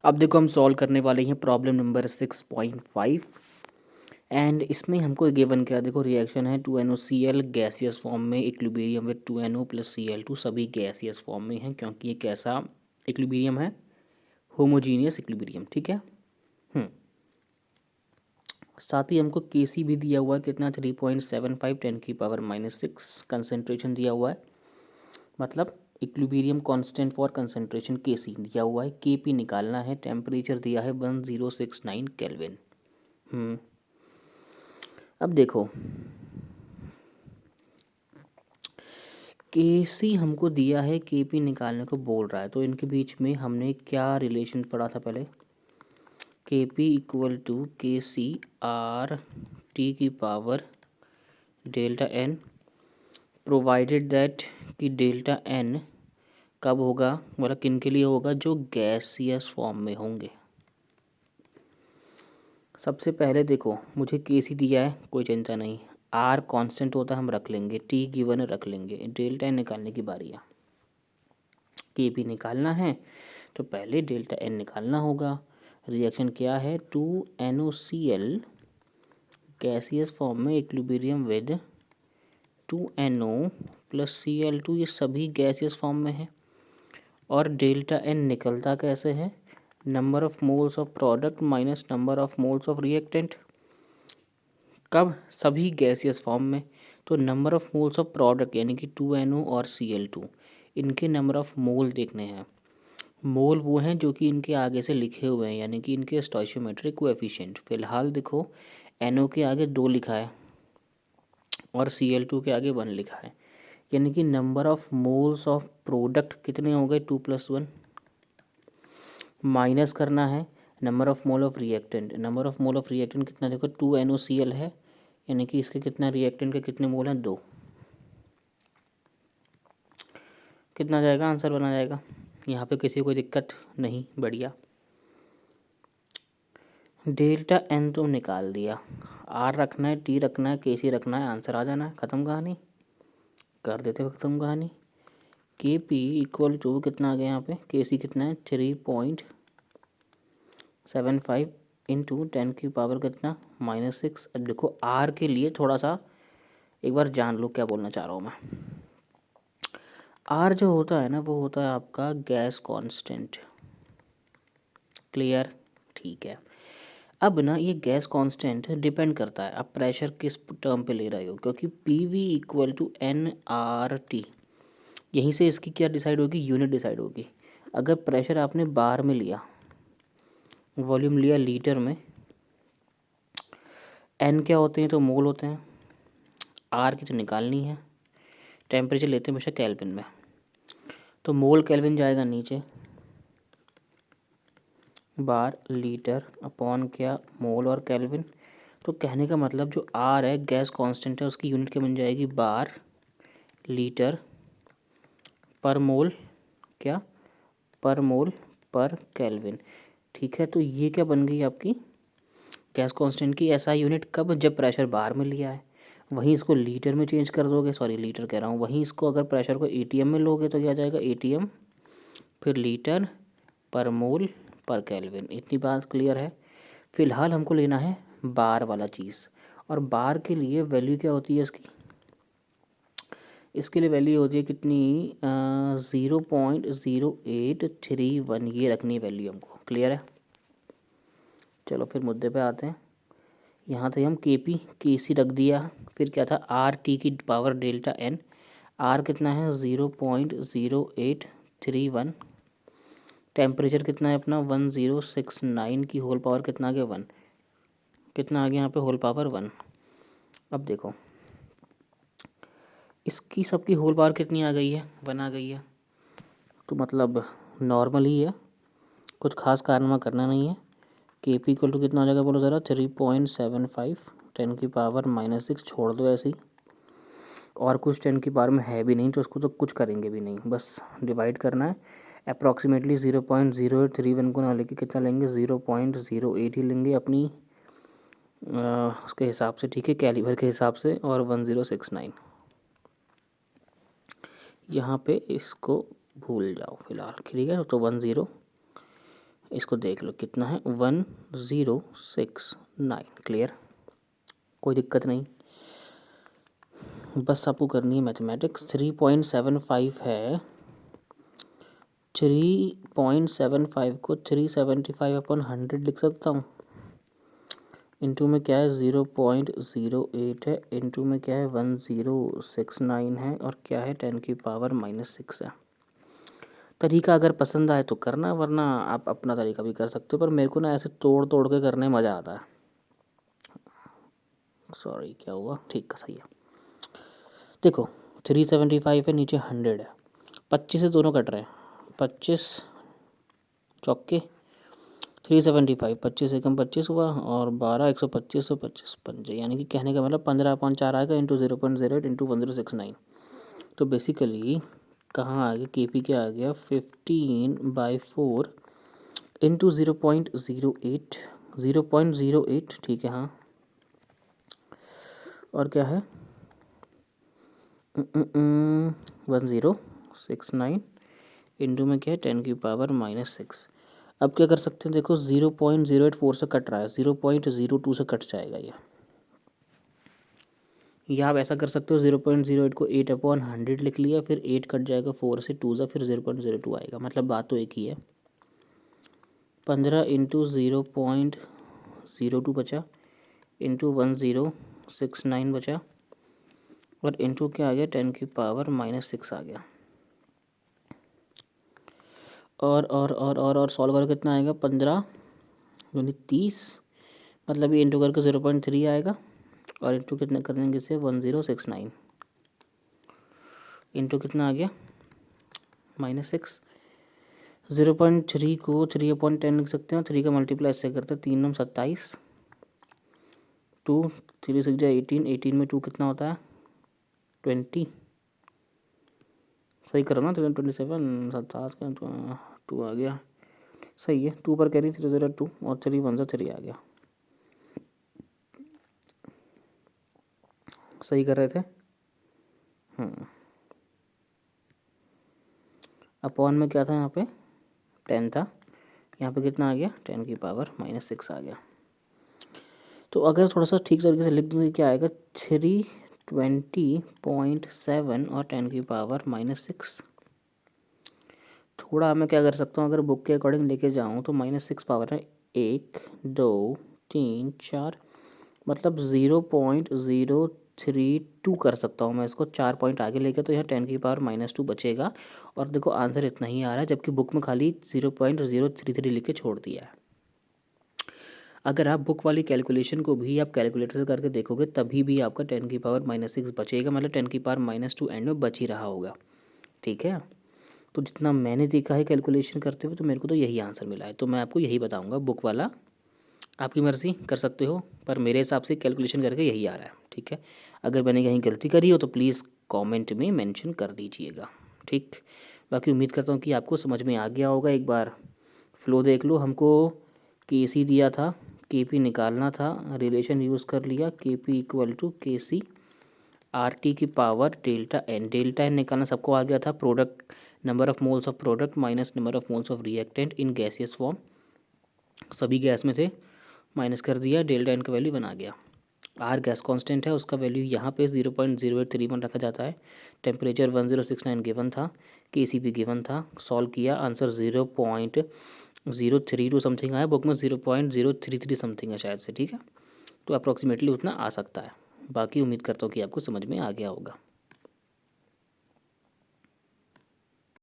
अब देखो हम सॉल्व करने वाले हैं प्रॉब्लम नंबर 6.5 एंड इसमें हमको गिवन क्या, देखो रिएक्शन है 2NOCl गैसियस फॉर्म में इक्विलिब्रियम विद 2NO + Cl2 सभी गैसियस फॉर्म में हैं क्योंकि ये कैसा इक्विलिब्रियम है, होमोजीनियस इक्विलिब्रियम। ठीक है। साथ ही हमको Kc भी दिया हुआ है कितना 3.75 10⁻⁻⁶ कंसनट्रेशन दिया हुआ है, मतलब equilibrium constant for concentration Kc दिया हुआ है। Kp निकालना है, टेम्परेचर दिया है 1069 केल्विन। अब देखो Kc हमको दिया है, Kp निकालने को बोल रहा है, तो इनके बीच में हमने क्या रिलेशन पढ़ा था पहले, Kp = Kc R T की power delta n provided that कि डेल्टा n कब होगा, मतलब किन के लिए होगा, जो गैसियस फॉर्म में होंगे। सबसे पहले देखो मुझे Kc दिया है, कोई चिंता नहीं, R कांस्टेंट होता है हम रख लेंगे, T गिवन रख लेंगे, डेल्टा n निकालने की बारी है। Kp निकालना है तो पहले डेल्टा n निकालना होगा। रिएक्शन क्या है, 2NOCl गैसियस फॉर्म में इक्विलिब्रियम विद 2NO + Cl2, ये सभी गैसियस फॉर्म में है। और डेल्टा n निकलता कैसे है, number of moles of product minus number of moles of reactant. कब, सभी गैसियस फॉर्म में, तो number of moles of product यानी कि 2NO और Cl2, इनके नंबर ऑफ मोल देखने हैं। मोल वो हैं जो कि इनके आगे से लिखे हुए हैं, यानी कि इनके स्टोइचियोमेट्रिक कोएफिशिएंट। फिलहाल देखो NO के आगे 2 लिखा है और Cl2 के आगे 1 लिखा है, यानी कि number of moles of product कितने हो गए, 2 + 1। माइनस करना है number of mole of reactant. Number of mole of reactant कितना, देखो 2NOCl है, यानी कि इसके कितना रिएक्टेंट के कितने मोल हैं, 2। कितना जाएगा, आंसर बना जाएगा। यहाँ पे किसी को दिक्कत नहीं, बढ़िया। डेल्टा n तो निकाल दिया, R रखना है, T रखना है, Kc रखना है, आंसर आ जाना है, ख़त्म कहानी, कर देते ख़त्म कहानी। Kp = कितना आ गया यहाँ पे, Kc कितना है 3.75 इंटू 10 की पावर कितना -6। अब देखो R के लिए थोड़ा सा एक बार जान लो क्या बोलना चाह रहा हूँ मैं। R जो होता है ना, वो होता है आपका गैस कांस्टेंट। क्लियर, ठीक है। अब ना ये गैस कांस्टेंट डिपेंड करता है आप प्रेशर किस टर्म पे ले रहे हो, क्योंकि PV = nRT, यहीं से इसकी क्या डिसाइड होगी, यूनिट डिसाइड होगी। अगर प्रेशर आपने बार में लिया, वॉल्यूम लिया लीटर में, n क्या होते हैं, तो मोल होते हैं, R की तो निकालनी है, टेम्परेचर लेते हैं हमेशा केल्विन में, तो मोल केल्विन जाएगा नीचे, बार लीटर अपॉन क्या, मोल और केल्विन। तो कहने का मतलब जो R है गैस कांस्टेंट है, उसकी यूनिट क्या बन जाएगी, बार लीटर पर मोल, क्या, पर मोल पर केल्विन। ठीक है, तो ये क्या बन गई आपकी गैस कांस्टेंट की SI यूनिट, कब, जब प्रेशर बार में लिया है। वहीं इसको लीटर में चेंज कर दोगे, सॉरी लीटर कह रहा हूँ, वहीं इसको अगर प्रेशर को ATM में लोगे तो क्या जाएगा, ATM फिर लीटर पर मोल पर केल्विन। इतनी बात क्लियर है। फ़िलहाल हमको लेना है बार वाला चीज़, और बार के लिए वैल्यू क्या होती है इसकी, इसके लिए वैल्यू होती है कितनी, 0.0831, ये रखनी है वैल्यू हमको। क्लियर है, चलो फिर मुद्दे पे आते हैं। यहाँ थे हम Kc रख दिया, फिर क्या था, RT की पावर डेल्टा n, R कितना है 0.0831, टेम्परेचर कितना है अपना 1069 की होल पावर कितना आ गया 1, कितना आ गया यहाँ पे होल पावर 1। अब देखो इसकी सबकी होल पावर कितनी आ गई है, 1 आ गई है, तो मतलब नॉर्मल ही है, कुछ खास कारनामा करना नहीं है। Kp = कितना आ जाएगा बोलो ज़रा, 3.75 10 की पावर -6, छोड़ दो ऐसे ही, और कुछ 10 की पावर में है भी नहीं तो उसको तो कुछ करेंगे भी नहीं, बस डिवाइड करना है। अप्रॉक्सीमेटली 0.0831 को ना लेके कितना लेंगे, 0.08 ही लेंगे अपनी उसके हिसाब से, ठीक है, कैलिबर के हिसाब से, और 1069 यहाँ पे इसको भूल जाओ फिलहाल, ठीक है। तो इसको देख लो कितना है 1069। क्लियर, कोई दिक्कत नहीं, बस आपको करनी है मैथमेटिक्स। 3.75 है, 3.75 को 375/100 लिख सकता हूँ। इंटू में क्या है 0.08 है, इंटू में क्या है 1069 है, और क्या है 10⁻⁻6 है। तरीका अगर पसंद आए तो करना, वरना आप अपना तरीका भी कर सकते हो, पर मेरे को ना ऐसे तोड़ तोड़ के करने में मज़ा आता है। सॉरी क्या हुआ, ठीक है सही है। देखो 375 है, नीचे 100 है, 25 से दोनों कट रहे हैं, 25 चौके 375, 25 एकम 25 हुआ, और 12 125 से 25 पंजे, यानी कि कहने का मतलब 15/4 आएगा, इंटू 0.08 इंटू 1069। तो बेसिकली कहाँ आ गया, के पी क्या आ गया 15/4 इंटू 0.08, 0.08, ठीक है हाँ, और क्या है 1069 इंटू में क्या है 10⁻⁻6। अब क्या कर सकते हैं, देखो 0.084 से कट रहा है, 0.02 से कट जाएगा ये, या आप ऐसा कर सकते हो 0.08 को 8/100 लिख लिया, फिर 8 कट जाएगा 4 से, 2 से, फिर 0.02 आएगा, मतलब बात तो एक ही है। 15 इंटू 0.02 बचा, इंटू 1069 बचा, और इंटू क्या आ गया 10⁻⁻6 आ गया। और सॉल्व करो कितना आएगा 15 यानी 30, मतलब ये इंटू करके 0.3 आएगा, और इंटू कितना कर देंगे इसे 1069, इंटू कितना आ गया -6। 0.3 को 3/10 लिख सकते हैं, 3 का मल्टीप्लाई ऐसे करते हैं, 3 27, 2 3 6 जाए 18, 18 में 2 कितना होता है 20, सही करो ना 27 27 का 2 आ गया, सही है। 2 पर कैरी 3 0 2, और 3 1 3 आ गया, सही कर रहे थे। अपॉन में क्या था यहाँ पे 10 था, यहाँ पे कितना आ गया 10⁻⁻6 आ गया। तो अगर थोड़ा सा ठीक तरीके से लिख दूँगी क्या आएगा 320.7 और 10⁻⁻6। थोड़ा मैं क्या कर सकता हूँ, अगर बुक के अकॉर्डिंग लेके जाऊँ तो -6 पावर है 1 2 3 4, मतलब 0.032 कर सकता हूँ मैं इसको, 4 पॉइंट आगे लेके, तो यहाँ 10⁻⁻2 बचेगा। और देखो आंसर इतना ही आ रहा है, जबकि बुक में खाली 0.033 लिख के छोड़ दिया है। अगर आप बुक वाली कैलकुलेशन को भी आप कैलकुलेटर से करके देखोगे तभी भी आपका 10⁻⁻6 बचेगा, मतलब 10⁻⁻2 एंड में बच ही रहा होगा, ठीक है। तो जितना मैंने देखा है कैलकुलेशन करते हुए, तो मेरे को तो यही आंसर मिला है, तो मैं आपको यही बताऊंगा। बुक वाला आपकी मर्ज़ी कर सकते हो, पर मेरे हिसाब से कैलकुलेशन करके यही आ रहा है, ठीक है। अगर मैंने कहीं गलती करी हो तो प्लीज़ कमेंट में मेंशन कर दीजिएगा, ठीक। बाकी उम्मीद करता हूँ कि आपको समझ में आ गया होगा। एक बार फ्लो देख लो, हमको के सी दिया था, के पी निकालना था, रिलेशन यूज़ कर लिया, के P equal to K C R T की power delta N. Delta N निकालना सबको आ गया था, product number of moles of product minus number of moles of reactant in gaseous form, सभी गैस में थे, माइनस कर दिया, डेल्टा एन का वैल्यू 1 आ गया। आर गैस कांस्टेंट है, उसका वैल्यू यहाँ पे 0.0831 रखा जाता है। टेम्परेचर 1069 गिवन था, के सी भी गिवन था, सॉल्व किया, आंसर 0.032 समथिंग आया, बुक में 0.033 समथिंग है शायद से, ठीक है। तो अप्रॉक्सीमेटली उतना आ सकता है। बाकी उम्मीद करता हूँ कि आपको समझ में आ गया होगा।